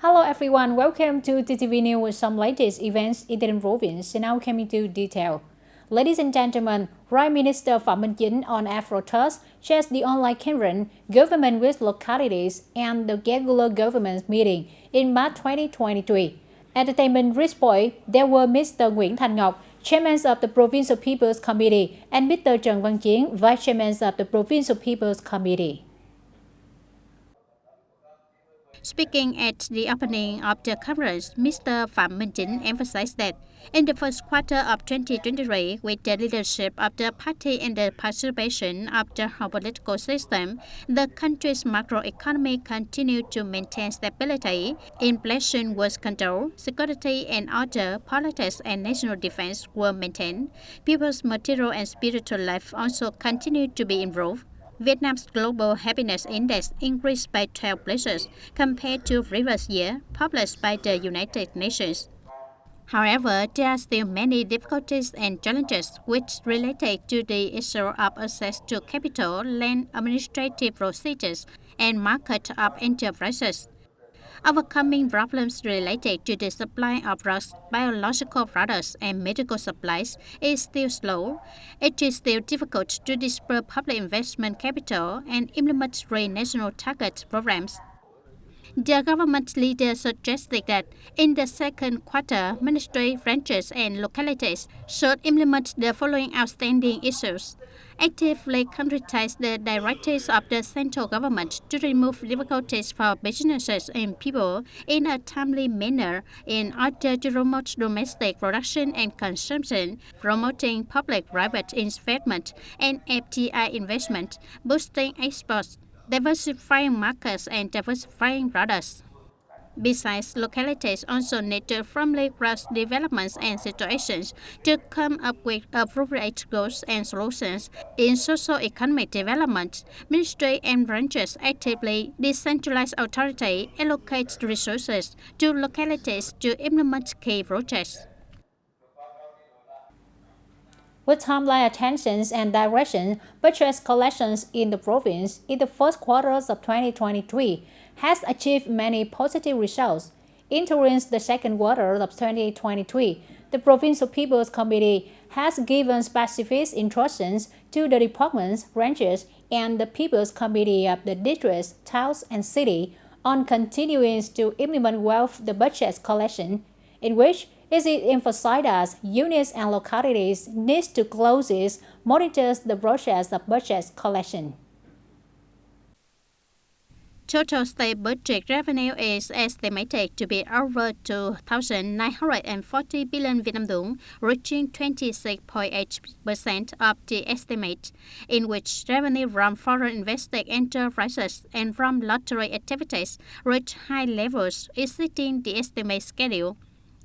Hello everyone, welcome to TTV News with some latest events in the province. And now coming to detail. Ladies and gentlemen, Prime Minister Phạm Minh Chính on April 3rd chairs the online Cameron government with localities and the regular government meeting in March 2023. At the Entertainment Point, there were Mr. Nguyễn Thành Ngọc, Chairman of the Provincial People's Committee, and Mr. Trần Văn Chiến, Vice Chairman of the Provincial People's Committee. Speaking at the opening of the conference, Mr. Phạm Minh Chính emphasized that in the first quarter of 2023, with the leadership of the party and the participation of the whole political system, the country's macroeconomy continued to maintain stability, inflation was controlled, security and order, politics and national defense were maintained, people's material and spiritual life also continued to be improved. Vietnam's Global Happiness Index increased by 12 places compared to previous year, published by the United Nations. However, there are still many difficulties and challenges which related to the issue of access to capital, land, administrative procedures, and market of enterprises. Overcoming problems related to the supply of drugs, biological products, and medical supplies is still slow. It is still difficult to disperse public investment capital and implement three national target programs. The government leader suggested that in the second quarter, ministry, branches, and localities should implement the following outstanding issues. Actively concretize the directives of the central government to remove difficulties for businesses and people in a timely manner in order to promote domestic production and consumption, promoting public-private investment and FDI investment, boosting exports, diversifying markets and diversifying products. Besides, localities also need to firmly grasp developments and situations to come up with appropriate goals and solutions. In socio-economic development, ministry and branches actively decentralize authority, allocate resources to localities to implement key projects. With timeline attentions and direction, budget collections in the province in the first quarters of 2023 has achieved many positive results. Entering the second quarter of 2023, the Provincial People's Committee has given specific instructions to the departments, branches, and the People's Committee of the districts, towns, and city on continuing to implement well the budget collection, in which it is emphasized that units and localities need to closely monitor the process of budget collection. Total state budget revenue is estimated to be over 2,940 billion Vietnam dong, reaching 26.8% of the estimate, in which revenue from foreign invested enterprises and from lottery activities reached high levels, exceeding the estimate schedule.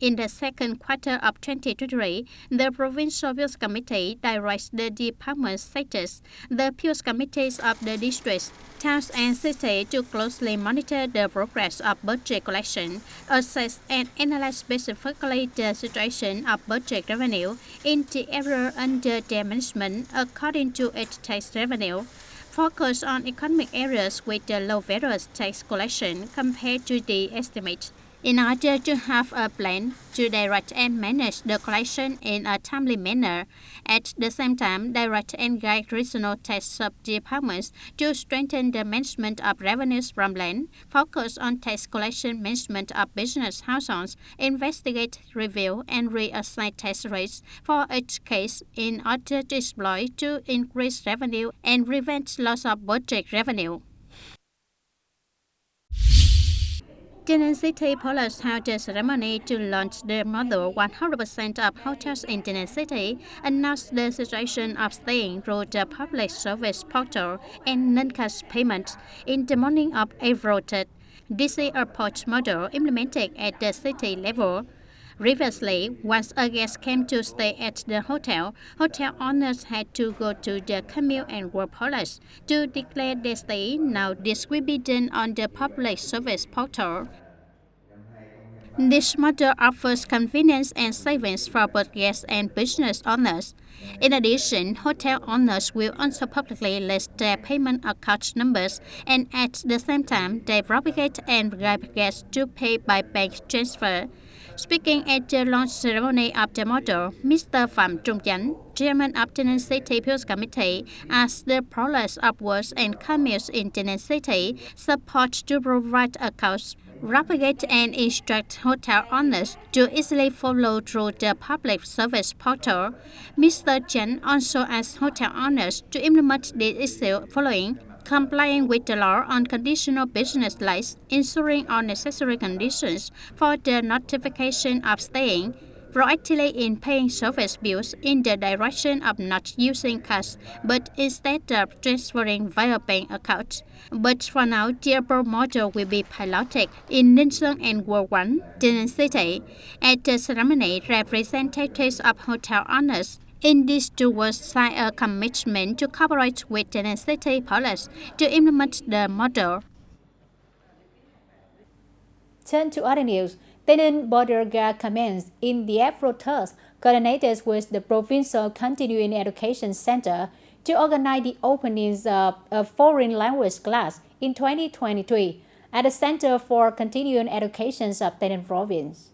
In the second quarter of 2023, the Provincial People's Committee directs the department sectors, the People's Committees of the districts, towns and cities to closely monitor the progress of budget collection, assess and analyze specifically the situation of budget revenue in the area under their management according to its tax revenue. Focus on economic areas with the low various tax collection compared to the estimate, in order to have a plan to direct and manage the collection in a timely manner. At the same time, direct and guide regional tax sub-departments to strengthen the management of revenues from land, focus on tax collection management of business households, investigate, review, and reassign tax rates for each case in order to exploit to increase revenue and prevent loss of budget revenue. TayNinhTV Police held a ceremony to launch the model 100% of hotels in TayNinhTV, announced the situation of staying through the public service portal and non-cash payments in the morning of April 3rd. This is a port model implemented at the city level. Previously, once a guest came to stay at the hotel owners had to go to the commute and work police to declare their stay. Now this will be done on the public service portal. This model offers convenience and savings for both guests and business owners. In addition, hotel owners will also publicly list their payment account numbers, and at the same time, they propagate and guide guests to pay by bank transfer. Speaking at the launch ceremony of the model, Mr. Phạm Trung Chánh, Chairman of TayNinhTV Committee, asked the prowess of words and commutes in TayNinhTV support to provide accounts, propagate and instruct hotel owners to easily follow through the public service portal. Mr. Chánh also asked hotel owners to implement the issue following: complying with the law on conditional business license, ensuring all necessary conditions for the notification of staying, proactively in paying service bills in the direction of not using cash, but instead of transferring via bank accounts. But for now, the above model will be piloted in Ninh Sơn and World 1, TayNinhTV. At the ceremony, representatives of hotel owners in these two words sign a commitment to cooperate with TayNinhTV Police to implement the model. Turn to other news. TayNinhTV Border Guard commenced in the effort task coordinated with the Provincial Continuing Education Center to organize the openings of a foreign language class in 2023 at the Center for Continuing Education of TayNinh Province.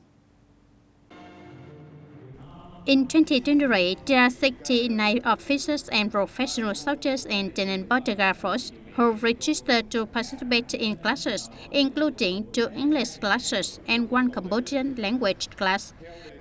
In 2023, there are 69 officers and professional soldiers in TayNinh Border Guard Force who registered to participate in classes, including 2 English classes and 1 Cambodian language class.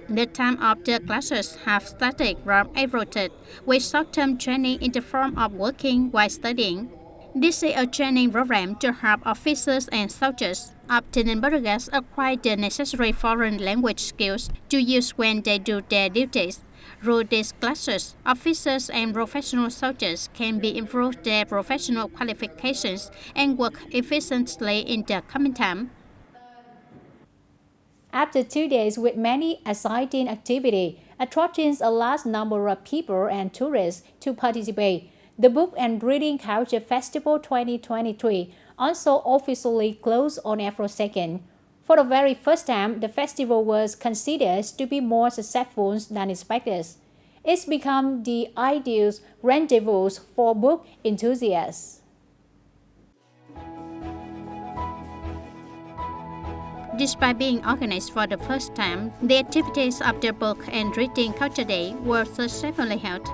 The time of the classes have started from April 3rd, with short-term training in the form of working while studying. This is a training program to help officers and soldiers of TayNinh Border Guards acquire the necessary foreign language skills to use when they do their duties. Through these classes, officers and professional soldiers can be improved their professional qualifications and work efficiently in the coming time. After 2 days with many exciting activities, attracting a large number of people and tourists to participate, the Book and Reading Culture Festival 2023 also officially closed on April 2nd. For the very first time, the festival was considered to be more successful than expected. It's become the ideal rendezvous for book enthusiasts. Despite being organized for the first time, the activities of the Book and Reading Culture Day were successfully held.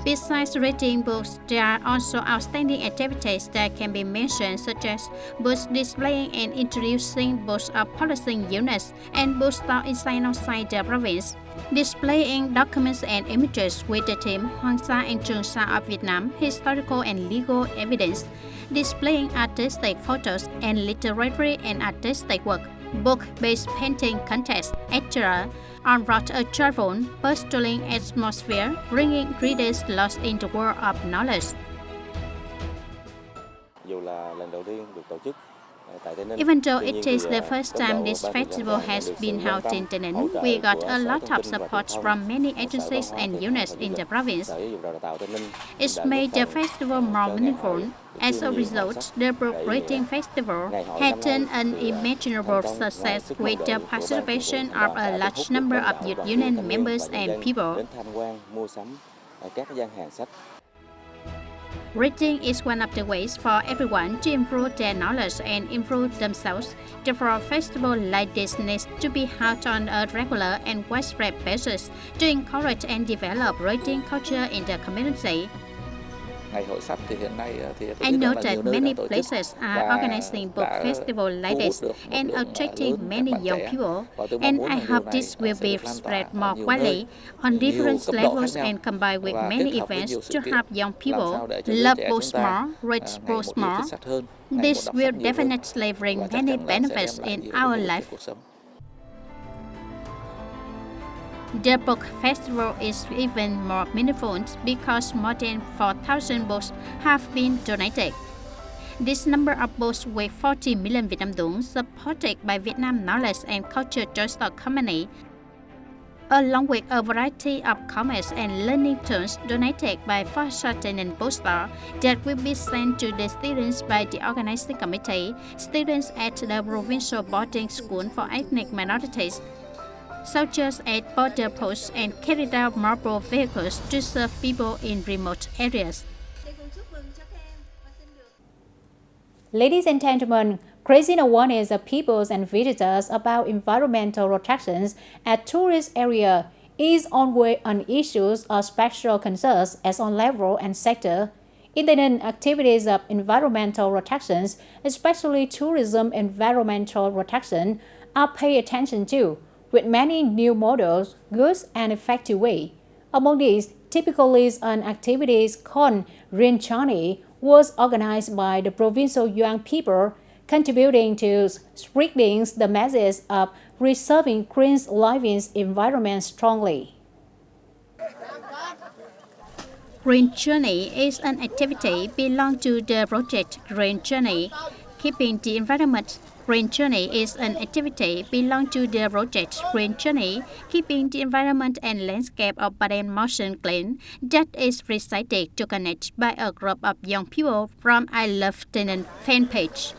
Besides reading books, there are also outstanding activities that can be mentioned, such as books displaying and introducing books of policing units and bookstores inside and outside the province, displaying documents and images with the theme Hoàng Sa and Trường Sa of Vietnam, historical and legal evidence, displaying artistic photos and literary and artistic work, book-based painting contests, etc., unwrought a joyful, bustling atmosphere, bringing readers lost in the world of knowledge. Even though it is the first time this festival has been held in TayNinh, we got a lot of support from many agencies and units in the province. It's made the festival more meaningful. As a result, the Book Reading Festival had turned an unimaginable success with the participation of a large number of youth union members and people. Reading is one of the ways for everyone to improve their knowledge and improve themselves. Therefore, a festival like this needs to be held on a regular and widespread basis to encourage and develop reading culture in the community. I know that many places are organizing book festival like this and attracting many young people, and I hope this will be spread more widely on different levels and combined with many events to help young people love books more, read books more. This will definitely bring many benefits in our life. The book festival is even more meaningful because more than 4,000 books have been donated. This number of books with 40 million Vietnam đồng supported by Vietnam Knowledge and Culture Trust Company. along with a variety of comments and learning tools donated by Forsaken and poster that will be sent to the students by the organizing committee, students at the provincial boarding school for ethnic minorities, soldiers at border posts, and carried out mobile vehicles to serve people in remote areas. Ladies and gentlemen, raising awareness of peoples and visitors about environmental protections at tourist area is always an issue of special concerns as on level and sector. Internet activities of environmental protections, especially tourism environmental protection, are paid attention to, with many new models, good and effective way. Among these, typically an activities called Green Journey was organized by the provincial young people, contributing to spreading the message of preserving green living environment strongly. Green Journey is an activity belong to the project Green Journey, keeping the environment. Green Journey is an activity belong to the project Green Journey, keeping the environment and landscape of Baden Mountain clean, that is recited to connect by a group of young people from I Love TayNinhTV fan page.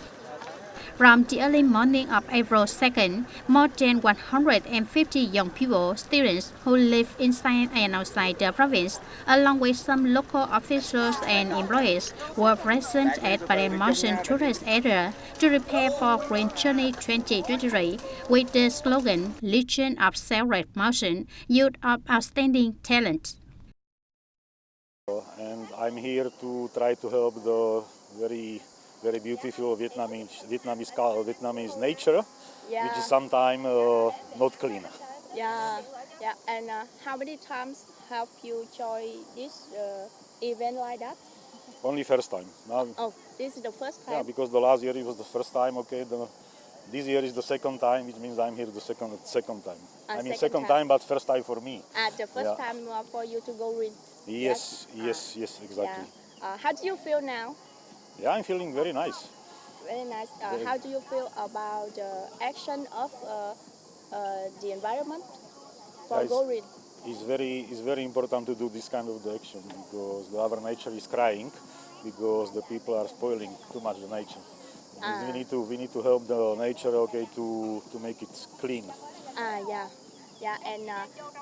From the early morning of April 2nd, more than 150 young people, students who live inside and outside the province, along with some local officials and employees, were present at Baden Mountain tourist area to prepare for Green Journey 2023 with the slogan Legion of Sacred Mountain, Youth of Outstanding Talent. And I'm here to try to help the very beautiful Vietnamese nature, which is sometimes not clean. Yeah. And how many times have you joined this event like that? Only first time. Now, This is the first time? yeah, because the last year it was the first time. Okay, this year is the second time, which means I'm here the second time. I mean second time, but first time for me. The first time for you to go in. Yes, exactly. Yeah. How do you feel now? Yeah, I'm feeling very nice. Very nice. How do you feel about the action of the environment for Gorin? It's very important to do this kind of the action because our nature is crying because the people are spoiling too much the nature. We need to help the nature, okay, to make it clean. Yeah. And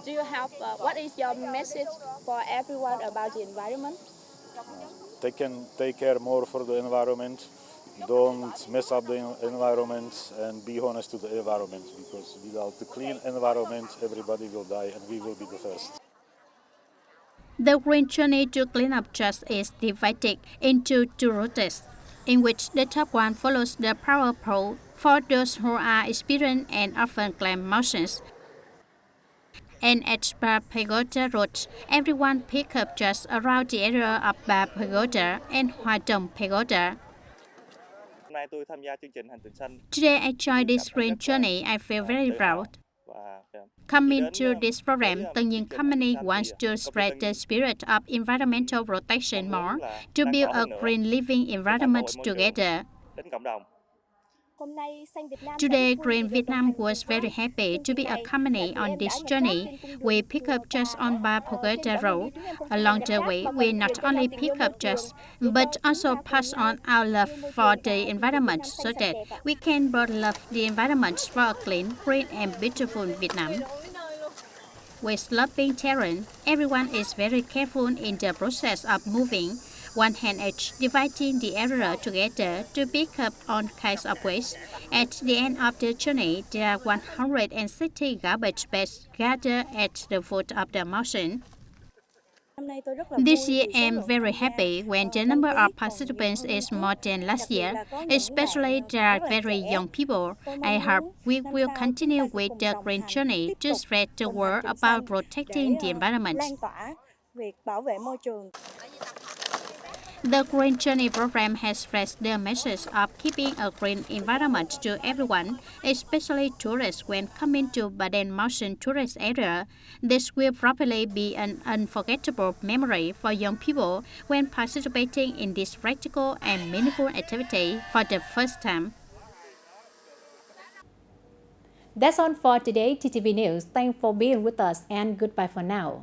do you have what is your message for everyone about the environment? They can take care more for the environment. Don't mess up the environment and be honest to the environment because without the clean environment, everybody will die and we will be the first. The Green Journey to clean up just is divided into two routes, in which the top one follows the power pole for those who are experienced and often climb mountains. And at Bar Pagoda Road, everyone pick up just around the area of Bar Pagoda and Hoa Dong Pagoda. Today I joined this Green Journey. I feel very proud. Coming to this program, TayNinhTV company wants to spread the spirit of environmental protection more, to build a green living environment together. Today, Green Vietnam was very happy to be accompanied on this journey. We pick up just on Bar Pagoda Road. Along the way, we not only pick up just, but also pass on our love for the environment so that we can both love the environment for a clean, green and beautiful Vietnam. With sloping terrain, everyone is very careful in the process of moving. One hand each dividing the area together to pick up all kinds of waste. At the end of the journey, there are 160 garbage bags gathered at the foot of the mountain. This year, I'm very happy when the number of participants is more than last year, especially there are very young people. I hope we will continue with the Green Journey to spread the word about protecting the environment. The Green Journey program has spread the message of keeping a green environment to everyone, especially tourists when coming to Baden Mountain tourist area. This will probably be an unforgettable memory for young people when participating in this practical and meaningful activity for the first time. That's all for today, TTV News. Thanks for being with us and goodbye for now.